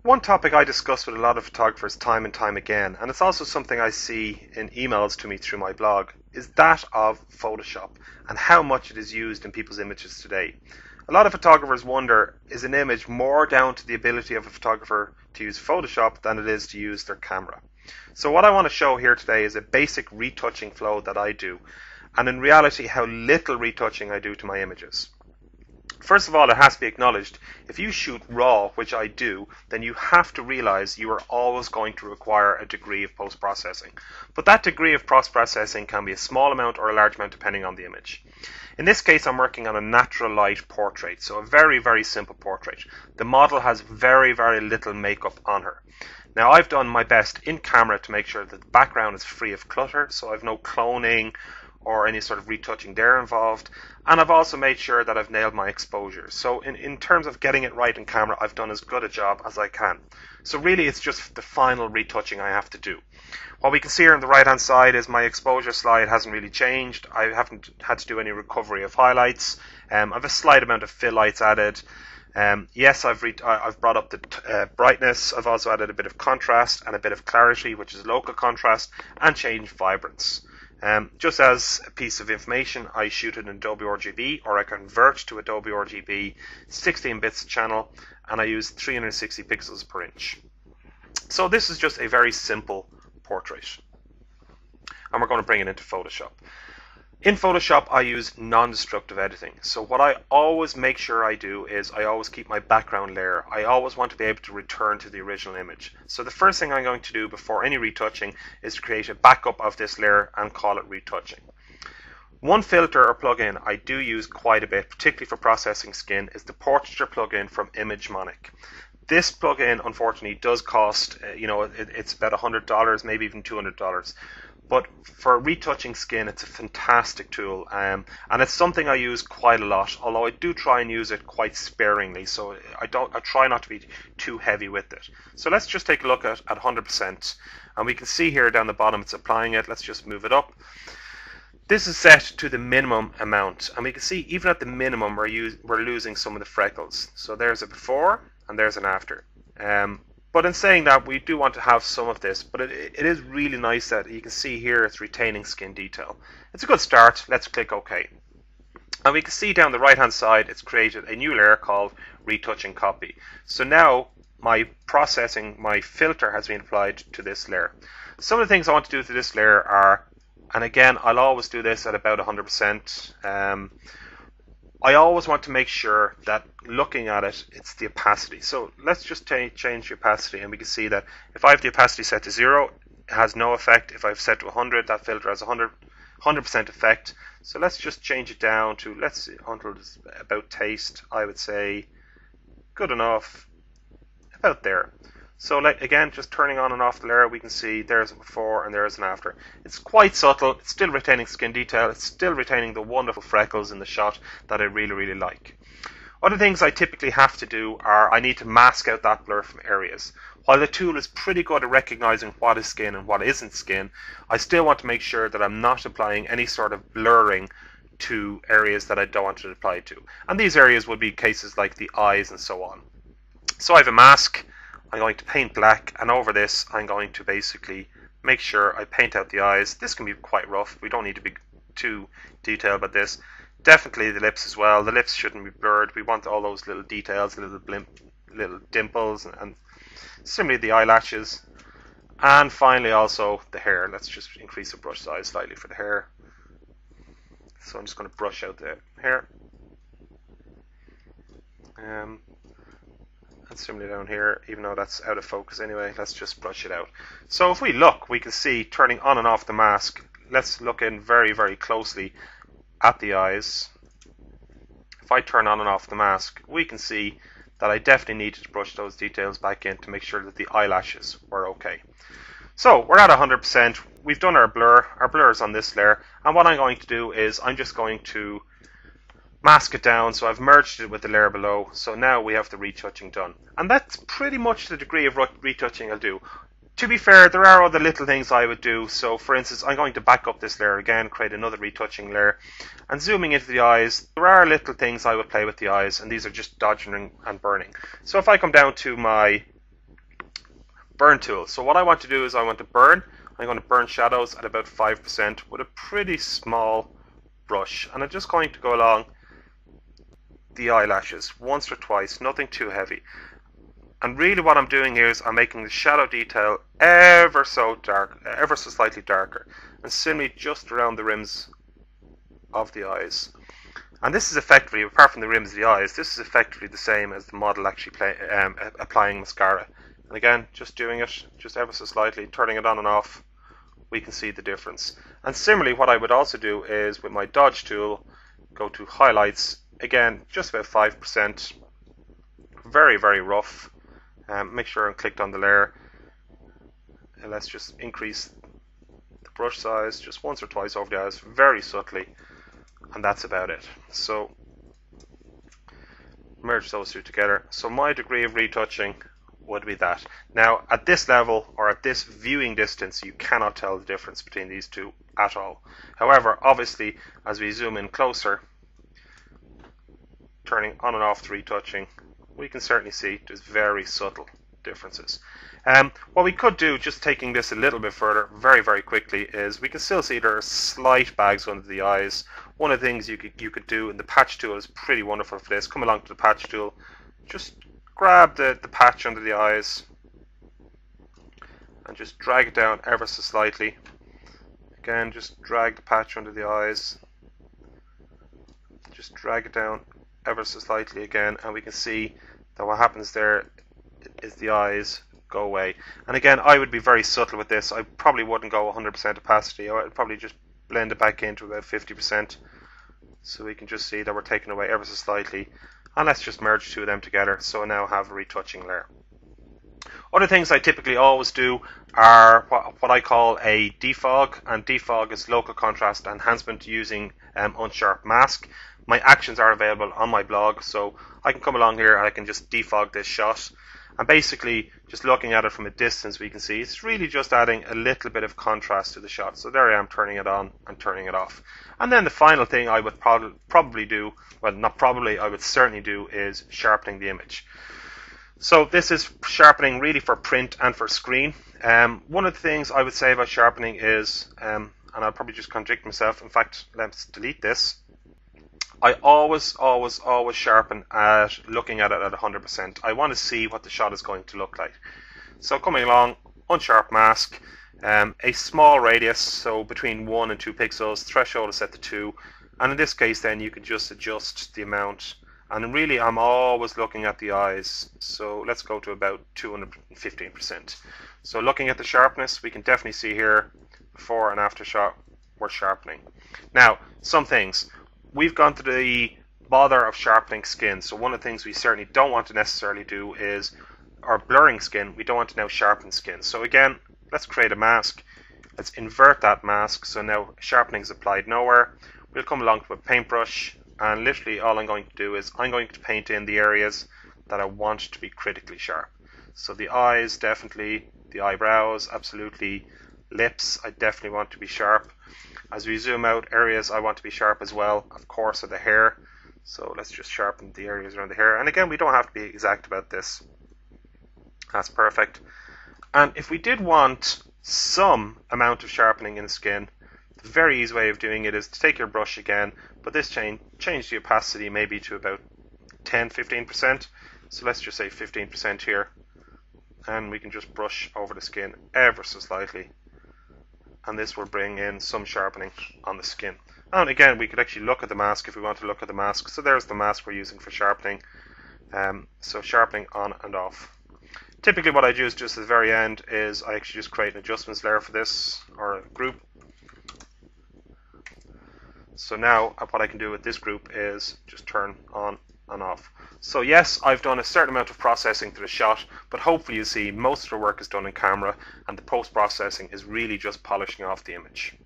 One topic I discuss with a lot of photographers time and time again, and it's also something I see in emails to me through my blog, is that of Photoshop and how much it is used in people's images today. A lot of photographers wonder, is an image more down to the ability of a photographer to use Photoshop than it is to use their camera? So what I want to show here today is a basic retouching flow that I do, and in reality how little retouching I do to my images. First of all, it has to be acknowledged, if you shoot RAW, which I do, then you have to realize you are always going to require a degree of post-processing. But that degree of post-processing can be a small amount or a large amount depending on the image. In this case, I'm working on a natural light portrait, so a very, very simple portrait. The model has very, very little makeup on her. Now, I've done my best in camera to make sure that the background is free of clutter, so I've no cloning or any sort of retouching there involved, and I've also made sure that I've nailed my exposure. So in terms of getting it right in camera, I've done as good a job as I can. So really it's just the final retouching I have to do. What we can see here on the right hand side is my exposure slide hasn't really changed. I haven't had to do any recovery of highlights. I've a slight amount of fill lights added. Yes, I've brought up the brightness. I've also added a bit of contrast and a bit of clarity, which is local contrast, and changed vibrance. Just as a piece of information, I shoot in Adobe RGB, or I convert to Adobe RGB 16 bits channel, and I use 360 pixels per inch. So this is just a very simple portrait, and we're going to bring it into Photoshop. In Photoshop, I use non-destructive editing. So what I always make sure I do is I always keep my background layer. I always want to be able to return to the original image. So the first thing I'm going to do before any retouching is to create a backup of this layer and call it retouching. One filter or plugin I do use quite a bit, particularly for processing skin, is the Portraiture plugin from ImageMonic. This plugin, unfortunately, does cost, it's about $100, maybe even $200. But for retouching skin, it's a fantastic tool, and it's something I use quite a lot, although I do try and use it quite sparingly, so I try not to be too heavy with it. So let's just take a look at 100%, and we can see here down the bottom it's applying it. Let's just move it up. This is set to the minimum amount, and we can see even at the minimum we're losing some of the freckles. So there's a before and there's an after. But in saying that, we do want to have some of this, but it is really nice that you can see here it's retaining skin detail. It's a good start. Let's click OK. And we can see down the right hand side it's created a new layer called Retouching Copy. So now my filter has been applied to this layer. Some of the things I want to do to this layer are, and again I'll always do this at about 100%, I always want to make sure that looking at it, it's the opacity. So let's just change the opacity, and we can see that if I have the opacity set to 0, it has no effect. If I've set to 100, that filter has 100% effect. So let's just change it down to, let's see, 100 is about taste. I would say good enough, about there. So again, just turning on and off the layer, we can see there's a before and there's an after. It's quite subtle. It's still retaining skin detail. It's still retaining the wonderful freckles in the shot that I really, really like. Other things I typically have to do are I need to mask out that blur from areas. While the tool is pretty good at recognizing what is skin and what isn't skin, I still want to make sure that I'm not applying any sort of blurring to areas that I don't want to apply to. And these areas would be cases like the eyes and so on. So I have a mask. I'm going to paint black, and over this I'm going to basically make sure I paint out the eyes. This can be quite rough. We don't need to be too detailed about this. Definitely the lips as well. The lips shouldn't be blurred. We want all those little details, little dimples, and similarly the eyelashes. And finally also the hair. Let's just increase the brush size slightly for the hair. So I'm just going to brush out the hair. And similarly down here, even though that's out of focus anyway, let's just brush it out. So if we look, we can see turning on and off the mask. Let's look in very, very closely at the eyes. If I turn on and off the mask, we can see that I definitely needed to brush those details back in to make sure that the eyelashes were okay. So we're at 100%. We've done our blur. Our blur is on this layer. And what I'm going to do is I'm just going to mask it down, so I've merged it with the layer below. So now we have the retouching done. And that's pretty much the degree of retouching I'll do. To be fair, there are other little things I would do. So for instance, I'm going to back up this layer again, create another retouching layer, and zooming into the eyes, there are little things I would play with the eyes, and these are just dodging and burning. So if I come down to my Burn tool. So what I want to do is I'm going to burn shadows at about 5% with a pretty small brush, and I'm just going to go along the eyelashes once or twice, nothing too heavy. And really what I'm doing here is I'm making the shadow detail ever so dark, ever so slightly darker, and simply just around the rims of the eyes. And this is effectively, apart from the rims of the eyes, this is effectively the same as the model actually applying mascara. And again, just doing it just ever so slightly, turning it on and off, we can see the difference. And similarly, what I would also do is with my dodge tool, go to highlights, again, just about 5%, very, very rough. Make sure I'm clicked on the layer. And let's just increase the brush size just once or twice over the eyes, very subtly. And that's about it. So merge those two together. So my degree of retouching would be that. Now at this level or at this viewing distance, you cannot tell the difference between these two at all. However, obviously as we zoom in closer, turning on and off the retouching, we can certainly see there's very subtle differences. What we could do, just taking this a little bit further very, very quickly, is we can still see there are slight bags under the eyes. One of the things you could do, and the patch tool is pretty wonderful for this. Come along to the patch tool, just grab the patch under the eyes and just drag it down ever so slightly. Again, just drag the patch under the eyes, just drag it down ever so slightly again, and we can see that what happens there is the eyes go away. And again, I would be very subtle with this. I probably wouldn't go 100% opacity. I would probably just blend it back into about 50%, so we can just see that we're taking away ever so slightly. And let's just merge two of them together, so I now have a retouching layer. Other things I typically always do are what I call a defog, and defog is local contrast enhancement using unsharp mask. My actions are available on my blog, so I can come along here and I can just defog this shot. And basically, just looking at it from a distance, we can see it's really just adding a little bit of contrast to the shot. So there I am turning it on and turning it off. And then the final thing I would probably do, well, not probably, I would certainly do, is sharpening the image. So this is sharpening really for print and for screen. One of the things I would say about sharpening is, and I'll probably just contradict myself, in fact, let's delete this. I always sharpen at looking at it at 100%. I want to see what the shot is going to look like. So coming along, unsharp mask, a small radius, so between 1 and 2 pixels, threshold is set to 2, and in this case then you can just adjust the amount. And really I'm always looking at the eyes, so let's go to about 215%. So looking at the sharpness, we can definitely see here before and after shot we're sharpening. Now, some things. We've gone to the bother of sharpening skin, so one of the things we certainly don't want to necessarily do is, or blurring skin, we don't want to now sharpen skin. So again, let's create a mask. Let's invert that mask, so now sharpening is applied nowhere. We'll come along to a paintbrush, and literally all I'm going to do is I'm going to paint in the areas that I want to be critically sharp. So the eyes, definitely, the eyebrows, absolutely, lips, I definitely want to be sharp. As we zoom out, areas I want to be sharp as well, of course, are the hair. So let's just sharpen the areas around the hair. And again, we don't have to be exact about this. That's perfect. And if we did want some amount of sharpening in the skin, the very easy way of doing it is to take your brush again, but this change the opacity maybe to about 10-15%. So let's just say 15% here. And we can just brush over the skin ever so slightly. And this will bring in some sharpening on the skin. And again, we could actually look at the mask if we want to look at the mask. So there's the mask we're using for sharpening. So sharpening on and off. Typically what I do is just at the very end is I actually just create an adjustments layer for this, or a group. So now what I can do with this group is just turn on and off. So yes, I've done a certain amount of processing to the shot, but hopefully you see most of the work is done in camera and the post-processing is really just polishing off the image.